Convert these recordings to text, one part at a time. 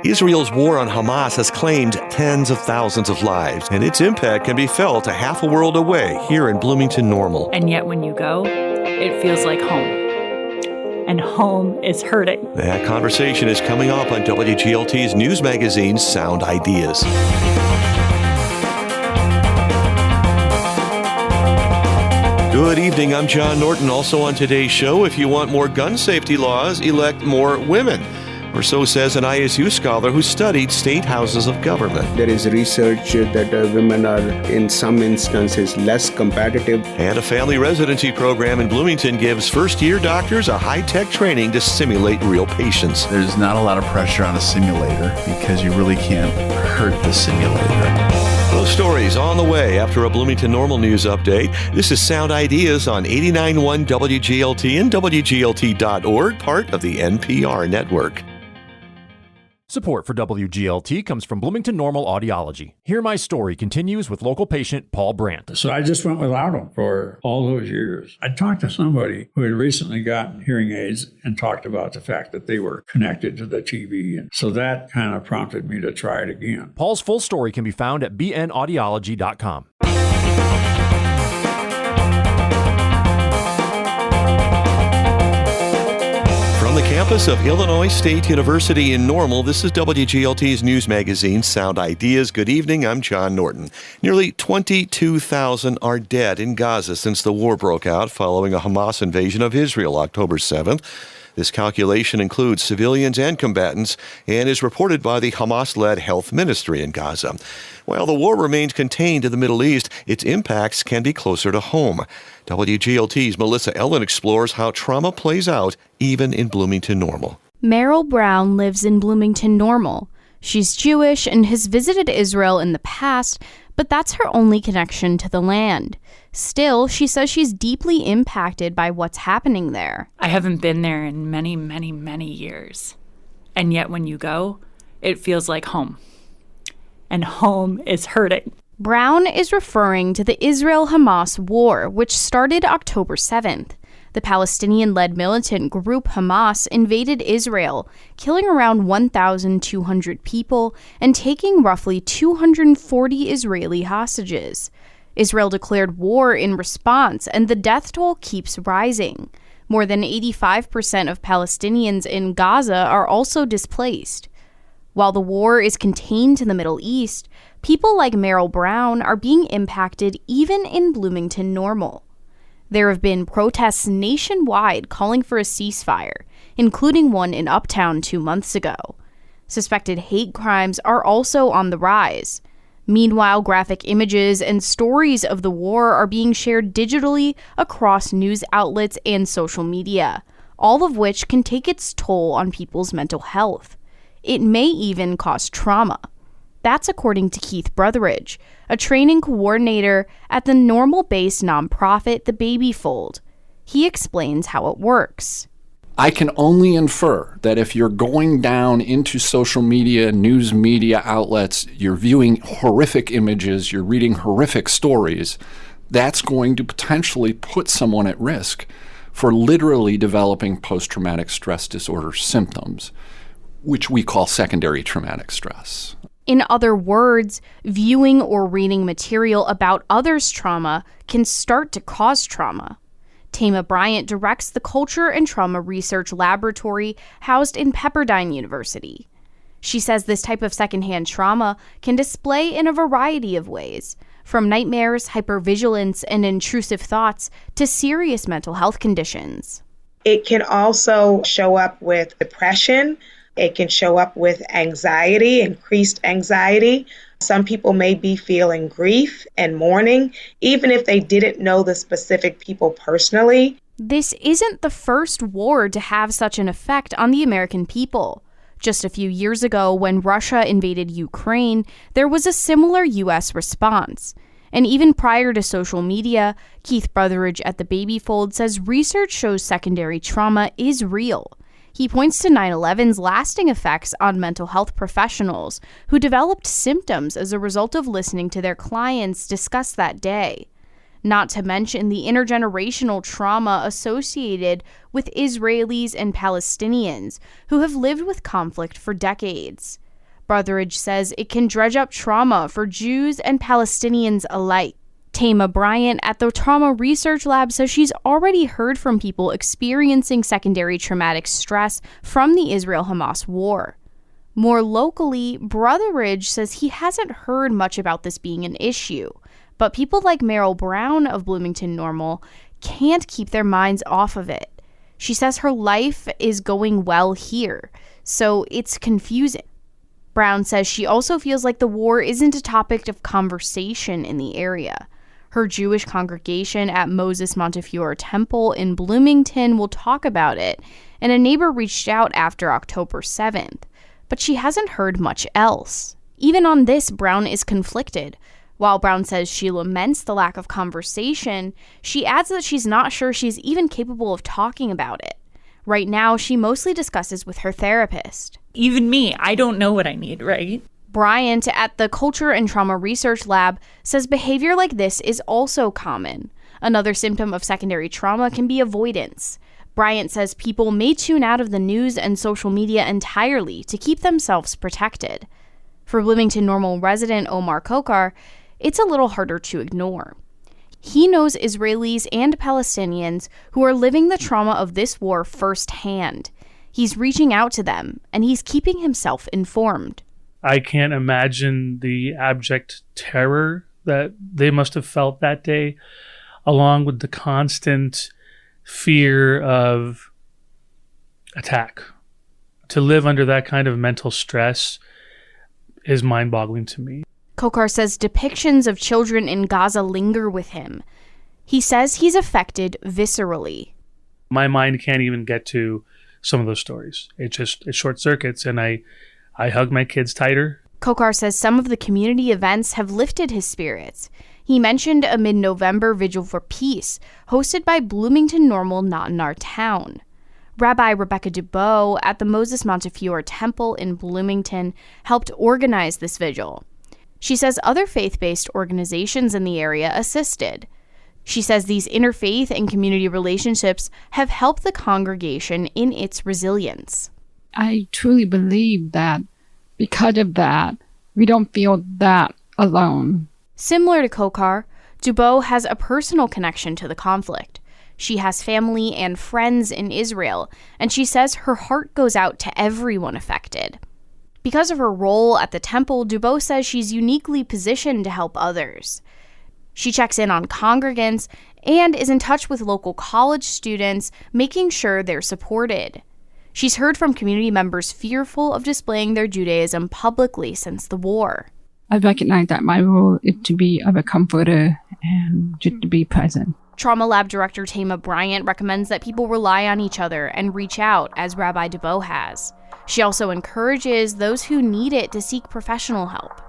Israel's war on Hamas has claimed tens of thousands of lives, and its impact can be felt a half a world away here in Bloomington-Normal. And yet when you go, it feels like home. And home is hurting. That conversation is coming up on WGLT's news magazine, Sound Ideas. Good evening, I'm John Norton. Also on today's show, if you want more gun safety laws, elect more women. Or so says an ISU scholar who studied state houses of government. There is research that women are, in some instances, less competitive. And a family residency program in Bloomington gives first-year doctors a high-tech training to simulate real patients. There's not a lot of pressure on a simulator because you really can't hurt the simulator. Those stories on the way after a Bloomington-Normal news update. This is Sound Ideas on 89.1 WGLT and WGLT.org, part of the NPR network. Support for WGLT comes from Bloomington-Normal Audiology. Hear My Story continues with local patient Paul Brandt. So I just went without them for all those years. I talked to somebody who had recently gotten hearing aids and talked about the fact that they were connected to the TV. And so that kind of prompted me to try it again. Paul's full story can be found at bnaudiology.com. From the campus of Illinois State University in Normal, this is WGLT's news magazine, Sound Ideas. Good evening, I'm John Norton. Nearly 22,000 are dead in Gaza since the war broke out following a Hamas invasion of Israel October 7th. This calculation includes civilians and combatants and is reported by the Hamas-led health ministry in Gaza. While the war remains contained in the Middle East, its impacts can be closer to home. WGLT's Melissa Ellen explores how trauma plays out even in Bloomington-Normal. Meryl Brown lives in Bloomington-Normal. She's Jewish and has visited Israel in the past, but that's her only connection to the land. Still, she says she's deeply impacted by what's happening there. I haven't been there in many, many, many years. And yet when you go, it feels like home. And home is hurting. Brown is referring to the Israel-Hamas war, which started October 7th. The Palestinian-led militant group Hamas invaded Israel, killing around 1,200 people and taking roughly 240 Israeli hostages. Israel declared war in response, and the death toll keeps rising. More than 85% of Palestinians in Gaza are also displaced. While the war is contained to the Middle East, people like Meryl Brown are being impacted even in Bloomington-Normal. There have been protests nationwide calling for a ceasefire, including one in Uptown 2 months ago. Suspected hate crimes are also on the rise. Meanwhile, graphic images and stories of the war are being shared digitally across news outlets and social media, all of which can take its toll on people's mental health. It may even cause trauma. That's according to Keith Brotheridge, a training coordinator at the Normal-based nonprofit The Baby Fold. He explains how it works. I can only infer that if you're going down into social media, news media outlets, you're viewing horrific images, you're reading horrific stories, that's going to potentially put someone at risk for literally developing post-traumatic stress disorder symptoms, which we call secondary traumatic stress. In other words, viewing or reading material about others' trauma can start to cause trauma. Tama Bryant directs the Culture and Trauma Research Laboratory housed in Pepperdine University. She says this type of secondhand trauma can display in a variety of ways, from nightmares, hypervigilance, and intrusive thoughts to serious mental health conditions. It can also show up with depression. It can show up with anxiety, increased anxiety. Some people may be feeling grief and mourning, even if they didn't know the specific people personally. This isn't the first war to have such an effect on the American people. Just a few years ago, when Russia invaded Ukraine, there was a similar U.S. response. And even prior to social media, Keith Brotheridge at The Baby Fold says research shows secondary trauma is real. He points to 9/11's lasting effects on mental health professionals who developed symptoms as a result of listening to their clients discuss that day. Not to mention the intergenerational trauma associated with Israelis and Palestinians who have lived with conflict for decades. Brotheridge says it can dredge up trauma for Jews and Palestinians alike. Tama Bryant at the Trauma Research Lab says she's already heard from people experiencing secondary traumatic stress from the Israel-Hamas war. More locally, Brotheridge says he hasn't heard much about this being an issue, but people like Meryl Brown of Bloomington-Normal can't keep their minds off of it. She says her life is going well here, so it's confusing. Brown says she also feels like the war isn't a topic of conversation in the area. Her Jewish congregation at Moses Montefiore Temple in Bloomington will talk about it, and a neighbor reached out after October 7th. But she hasn't heard much else. Even on this, Brown is conflicted. While Brown says she laments the lack of conversation, she adds that she's not sure she's even capable of talking about it. Right now, she mostly discusses with her therapist. Even me, I don't know what I need, right? Bryant at the Culture and Trauma Research Lab says behavior like this is also common. Another symptom of secondary trauma can be avoidance. Bryant says people may tune out of the news and social media entirely to keep themselves protected. For Bloomington-Normal resident Omar Kokar, it's a little harder to ignore. He knows Israelis and Palestinians who are living the trauma of this war firsthand. He's reaching out to them, and he's keeping himself informed. I can't imagine the abject terror that they must have felt that day, along with the constant fear of attack. To live under that kind of mental stress is mind-boggling to me. Kokar says depictions of children in Gaza linger with him. He says he's affected viscerally. My mind can't even get to some of those stories. It short circuits, and I hug my kids tighter. Kokar says some of the community events have lifted his spirits. He mentioned a mid-November Vigil for Peace, hosted by Bloomington-Normal Not in Our Town. Rabbi Rebecca Dubow at the Moses Montefiore Temple in Bloomington helped organize this vigil. She says other faith-based organizations in the area assisted. She says these interfaith and community relationships have helped the congregation in its resilience. I truly believe that because of that, we don't feel that alone. Similar to Kokar, Dubow has a personal connection to the conflict. She has family and friends in Israel, and she says her heart goes out to everyone affected. Because of her role at the temple, Dubow says she's uniquely positioned to help others. She checks in on congregants and is in touch with local college students, making sure they're supported. She's heard from community members fearful of displaying their Judaism publicly since the war. I recognize that my role is to be of a comforter and just to be present. Trauma Lab Director Tama Bryant recommends that people rely on each other and reach out, as Rabbi Dubow has. She also encourages those who need it to seek professional help.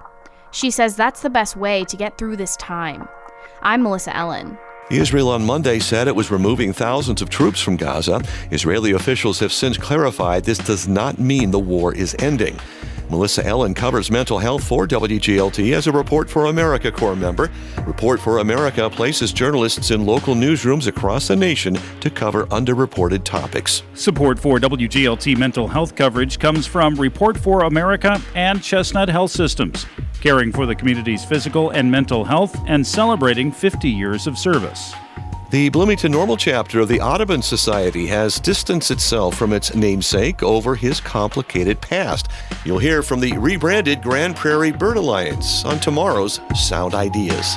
She says that's the best way to get through this time. I'm Melissa Ellen. Israel on Monday said it was removing thousands of troops from Gaza. Israeli officials have since clarified this does not mean the war is ending. Melissa Ellen covers mental health for WGLT as a Report for America Corps member. Report for America places journalists in local newsrooms across the nation to cover underreported topics. Support for WGLT mental health coverage comes from Report for America and Chestnut Health Systems, caring for the community's physical and mental health and celebrating 50 years of service. The Bloomington-Normal chapter of the Audubon Society has distanced itself from its namesake over his complicated past. You'll hear from the rebranded Grand Prairie Bird Alliance on tomorrow's Sound Ideas.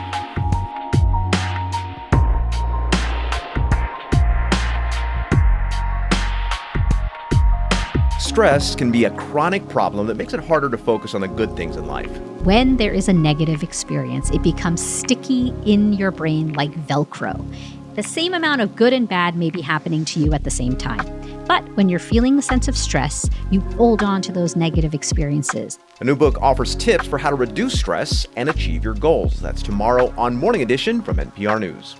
Stress can be a chronic problem that makes it harder to focus on the good things in life. When there is a negative experience, it becomes sticky in your brain like Velcro. The same amount of good and bad may be happening to you at the same time. But when you're feeling a sense of stress, you hold on to those negative experiences. A new book offers tips for how to reduce stress and achieve your goals. That's tomorrow on Morning Edition from NPR News.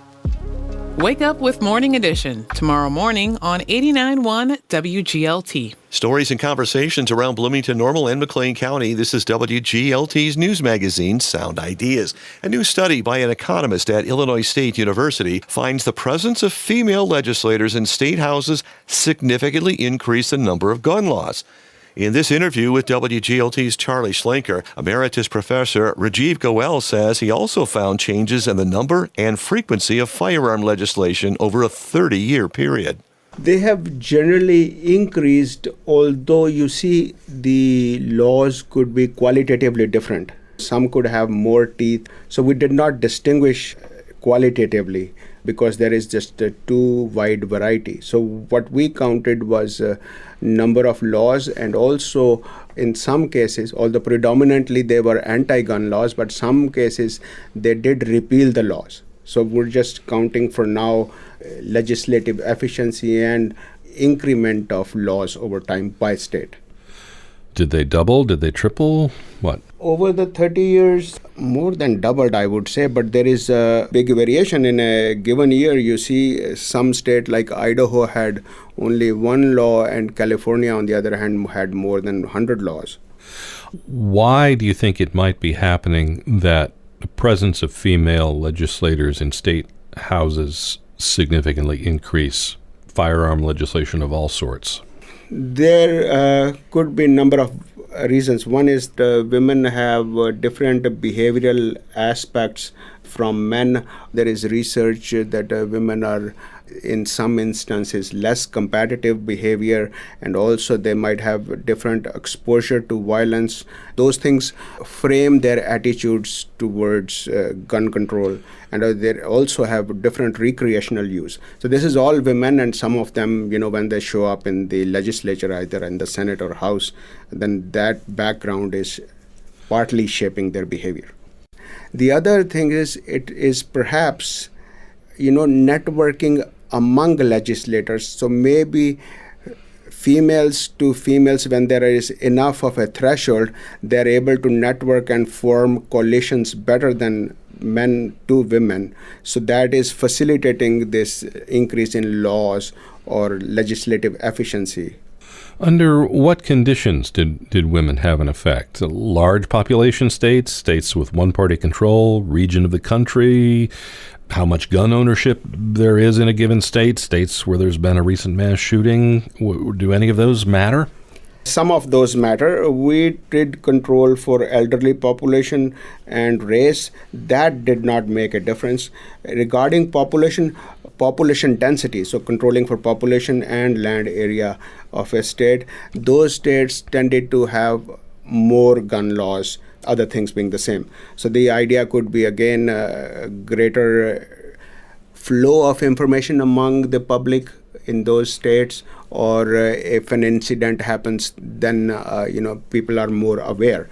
Wake up with Morning Edition tomorrow morning on 89.1 WGLT. Stories and conversations around Bloomington-Normal and McLean County. This is WGLT's news magazine, Sound Ideas. A new study by an economist at Illinois State University finds the presence of female legislators in state houses significantly increased the number of gun laws. In this interview with WGLT's Charlie Schlenker, Emeritus Professor Rajiv Goel says he also found changes in the number and frequency of firearm legislation over a 30-year period. They have generally increased, although you see the laws could be qualitatively different. Some could have more teeth. So we did not distinguish qualitatively because there is just a too wide variety. So what we counted was number of laws, and also in some cases, although predominantly they were anti-gun laws, but some cases they did repeal the laws. So we're just counting for now legislative efficiency and increment of laws over time by state. Did they double? Did they triple? What? Over the 30 years, more than doubled, I would say, but there is a big variation. In a given year, you see some state like Idaho had only one law, and California, on the other hand, had more than 100 laws. Why do you think it might be happening that the presence of female legislators in state houses significantly increase firearm legislation of all sorts? There could be a number of reasons. One is the women have different behavioral aspects from men. There is research that women are in some instances less competitive behavior, and also they might have different exposure to violence. Those things frame their attitudes towards gun control, and they also have different recreational use. So this is all women, and some of them, when they show up in the legislature, either in the Senate or House, then that background is partly shaping their behavior. The other thing is, it is perhaps, networking among legislators. So maybe females to females, when there is enough of a threshold, they're able to network and form coalitions better than men to women. So that is facilitating this increase in laws or legislative efficiency. Under what conditions did women have an effect? Large population states, states with one-party control, region of the country, how much gun ownership there is in a given state, states where there's been a recent mass shooting. Do any of those matter? Some of those matter. We did control for elderly population and race. That did not make a difference. Regarding population density, so controlling for population and land area of a state, those states tended to have more gun laws, other things being the same. So the idea could be, again, greater flow of information among the public in those states, or if an incident happens, then people are more aware.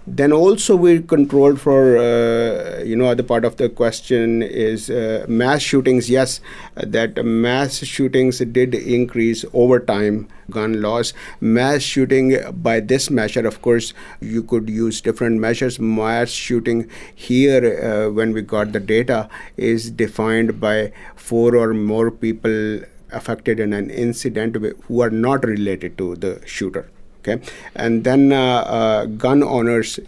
Then also we controlled for, other part of the question is mass shootings. Yes, that mass shootings did increase over time, gun laws. Mass shooting by this measure, of course, you could use different measures. Mass shooting here, when we got the data, is defined by 4 or more people affected in an incident who are not related to the shooter. Okay, and then gun owners,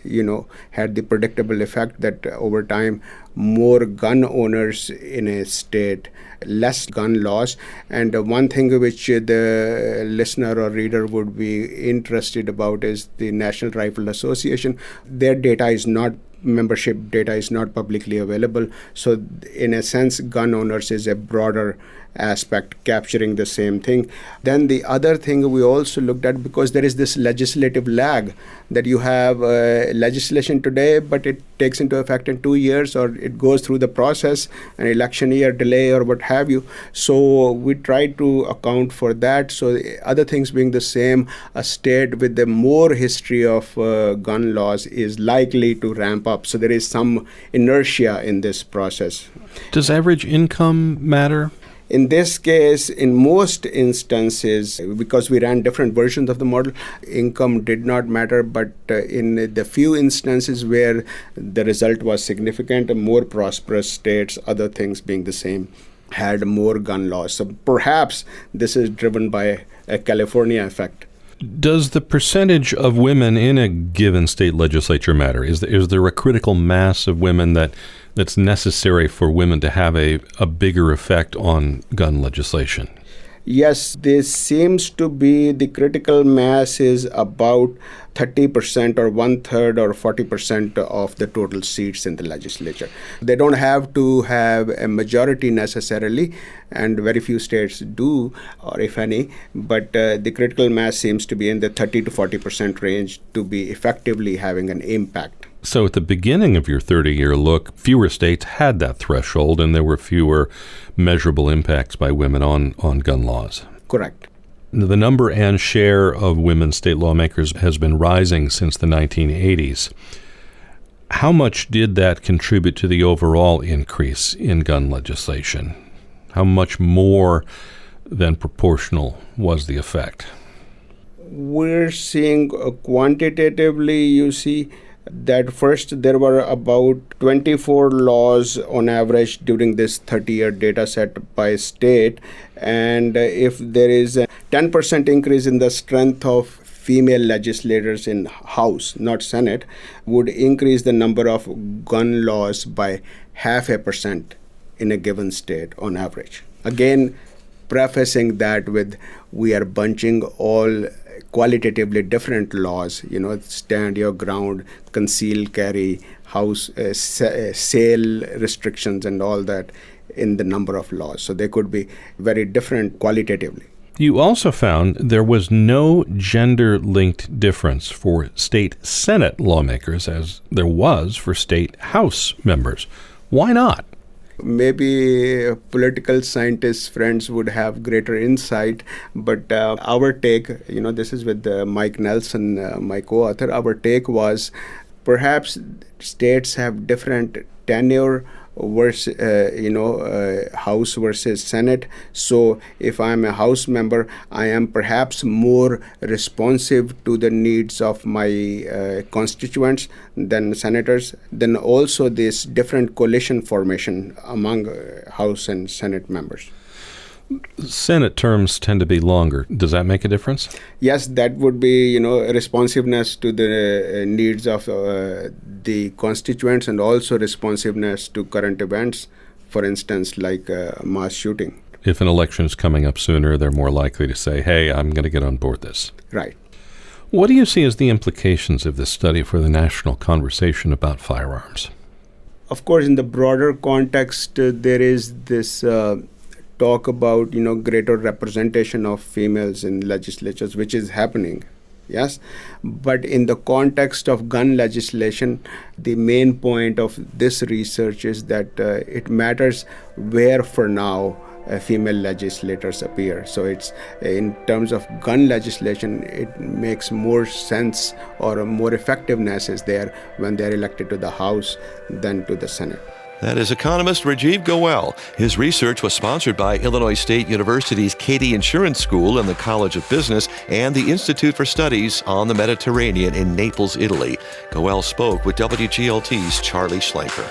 had the predictable effect that over time, more gun owners in a state, less gun laws. And one thing which the listener or reader would be interested about is the National Rifle Association. Their data is not membership data is not publicly available. So in a sense, gun owners is a broader aspect capturing the same thing. Then the other thing we also looked at, because there is this legislative lag, that you have legislation today, but it takes into effect in 2 years, or it goes through the process, an election year delay or what have you. So we tried to account for that. So other things being the same, a state with the more history of gun laws is likely to ramp up. So there is some inertia in this process. Does average income matter? In this case, in most instances, because we ran different versions of the model, income did not matter. But in the few instances where the result was significant, more prosperous states, other things being the same, had more gun laws. So perhaps this is driven by a California effect. Does the percentage of women in a given state legislature matter? Is there a critical mass of women that's necessary for women to have a bigger effect on gun legislation? Yes, this seems to be the critical mass is about 30% or 1/3 or 40% of the total seats in the legislature. They don't have to have a majority necessarily, and very few states do, or if any, but the critical mass seems to be in the 30 to 40% range to be effectively having an impact. So at the beginning of your 30-year look, fewer states had that threshold, and there were fewer measurable impacts by women on gun laws. Correct. The number and share of women state lawmakers has been rising since the 1980s. How much did that contribute to the overall increase in gun legislation? How much more than proportional was the effect? We're seeing quantitatively, you see, that first there were about 24 laws on average during this 30-year data set by state, and if there is a 10% increase in the strength of female legislators in House, not Senate, would increase the number of gun laws by 0.5% in a given state on average. Again, prefacing that with we are bunching all qualitatively different laws, stand your ground, conceal carry, house sale restrictions and all that in the number of laws. So they could be very different qualitatively. You also found there was no gender-linked difference for state Senate lawmakers as there was for state House members. Why not? Maybe political scientists, friends would have greater insight, but our take, this is with Mike Nelson, my co-author, our take was perhaps states have different tenure versus, House versus Senate. So if I'm a House member, I am perhaps more responsive to the needs of my constituents than senators. Then also this different coalition formation among House and Senate members. Senate terms tend to be longer. Does that make a difference? Yes, that would be, responsiveness to the needs of the constituents and also responsiveness to current events, for instance, like mass shooting. If an election is coming up sooner, they're more likely to say, hey, I'm going to get on board this. Right. What do you see as the implications of this study for the national conversation about firearms? Of course, in the broader context, there is this talk about, greater representation of females in legislatures, which is happening. Yes, but in the context of gun legislation, the main point of this research is that it matters where for now female legislators appear. So it's in terms of gun legislation, it makes more sense or more effectiveness is there when they're elected to the House than to the Senate. That is economist Rajiv Goel. His research was sponsored by Illinois State University's Cady Insurance School and the College of Business and the Institute for Studies on the Mediterranean in Naples, Italy. Goel spoke with WGLT's Charlie Schlenker.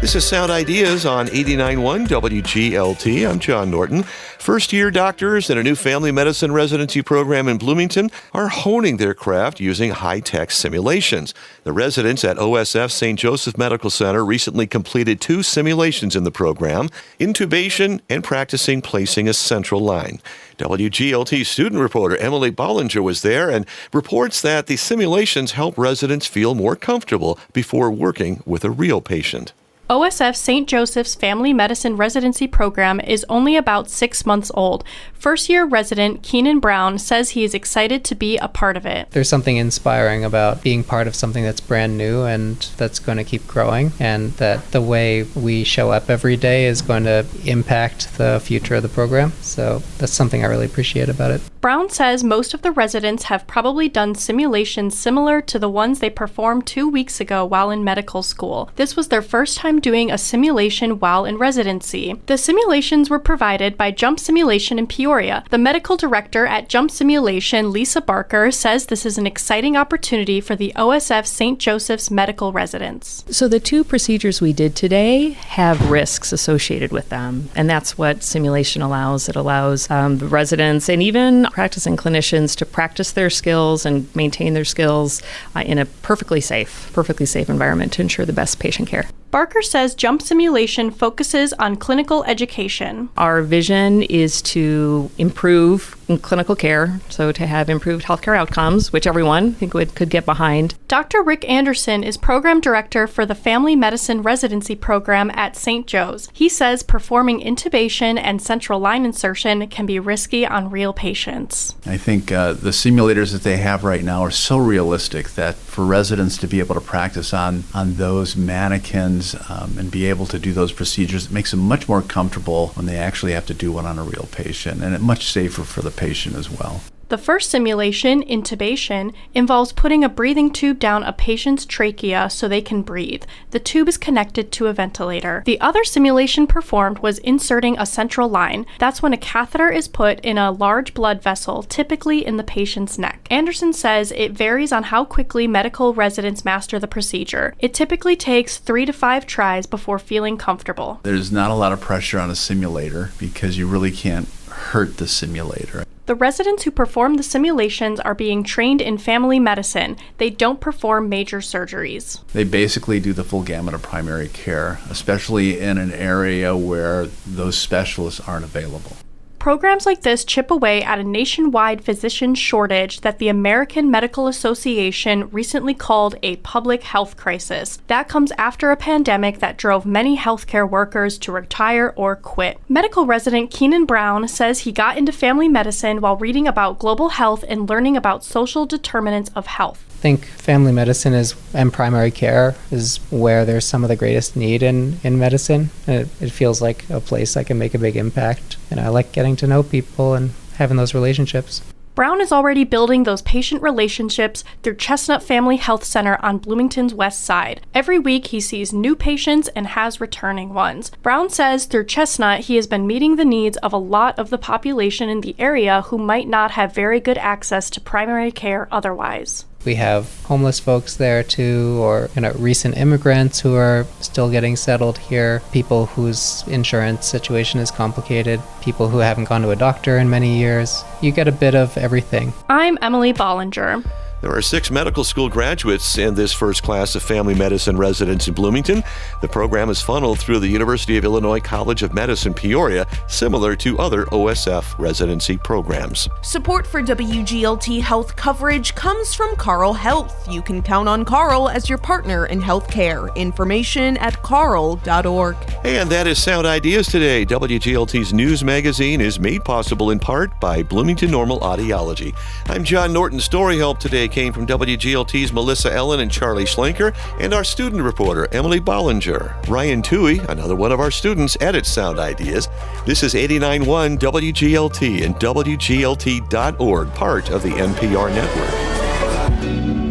This is Sound Ideas on 89.1 WGLT. I'm John Norton. First-year doctors in a new family medicine residency program in Bloomington are honing their craft using high-tech simulations. The residents at OSF St. Joseph Medical Center recently completed 2 simulations in the program, intubation and practicing placing a central line. WGLT student reporter Emily Bollinger was there and reports that the simulations help residents feel more comfortable before working with a real patient. OSF St. Joseph's Family Medicine Residency Program is only about 6 months old. First-year resident Keenan Brown says he is excited to be a part of it. There's something inspiring about being part of something that's brand new and that's going to keep growing, and that the way we show up every day is going to impact the future of the program. So that's something I really appreciate about it. Brown says most of the residents have probably done simulations similar to the ones they performed 2 weeks ago while in medical school. This was their first time doing a simulation while in residency. The simulations were provided by Jump Simulation in Peoria. The medical director at Jump Simulation, Lisa Barker, says this is an exciting opportunity for the OSF St. Joseph's medical residents. So the two procedures we did today have risks associated with them, and that's what simulation allows. It allows the residents and even practicing clinicians to practice their skills and maintain their skills in a perfectly safe environment to ensure the best patient care. Barker says Jump Simulation focuses on clinical education. Our vision is to improve clinical care, so to have improved healthcare outcomes, which everyone I think could get behind. Dr. Rick Anderson is program director for the Family Medicine Residency Program at St. Joe's. He says performing intubation and central line insertion can be risky on real patients. I think the simulators that they have right now are so realistic that for residents to be able to practice on those mannequins and be able to do those procedures, it makes them much more comfortable when they actually have to do one on a real patient, and it's much safer for the patient as well. The first simulation, intubation, involves putting a breathing tube down a patient's trachea so they can breathe. The tube is connected to a ventilator. The other simulation performed was inserting a central line. That's when a catheter is put in a large blood vessel, typically in the patient's neck. Anderson says it varies on how quickly medical residents master the procedure. It typically takes 3 to 5 tries before feeling comfortable. There's not a lot of pressure on a simulator because you really can't hurt the simulator. The residents who perform the simulations are being trained in family medicine. They don't perform major surgeries. They basically do the full gamut of primary care, especially in an area where those specialists aren't available. Programs like this chip away at a nationwide physician shortage that the American Medical Association recently called a public health crisis. That comes after a pandemic that drove many healthcare workers to retire or quit. Medical resident Keenan Brown says he got into family medicine while reading about global health and learning about social determinants of health. I think family medicine and primary care is where there's some of the greatest need in medicine. And it feels like a place I can make a big impact. And I like getting to know people and having those relationships. Brown is already building those patient relationships through Chestnut Family Health Center on Bloomington's west side. Every week he sees new patients and has returning ones. Brown says through Chestnut he has been meeting the needs of a lot of the population in the area who might not have very good access to primary care otherwise. We have homeless folks there too, or recent immigrants who are still getting settled here, people whose insurance situation is complicated, people who haven't gone to a doctor in many years. You get a bit of everything. I'm Emily Bollinger. There are 6 medical school graduates in this first class of family medicine residents in Bloomington. The program is funneled through the University of Illinois College of Medicine, Peoria, similar to other OSF residency programs. Support for WGLT health coverage comes from Carle Health. You can count on Carle as your partner in health care. Information at carle.org. And that is Sound Ideas today. WGLT's news magazine is made possible in part by Bloomington-Normal Audiology. I'm John Norton. Story help today came from WGLT's Melissa Ellen and Charlie Schlenker, and our student reporter, Emily Bollinger. Ryan Toohey, another one of our students, edits Sound Ideas. This is 89.1 WGLT and WGLT.org, part of the NPR network.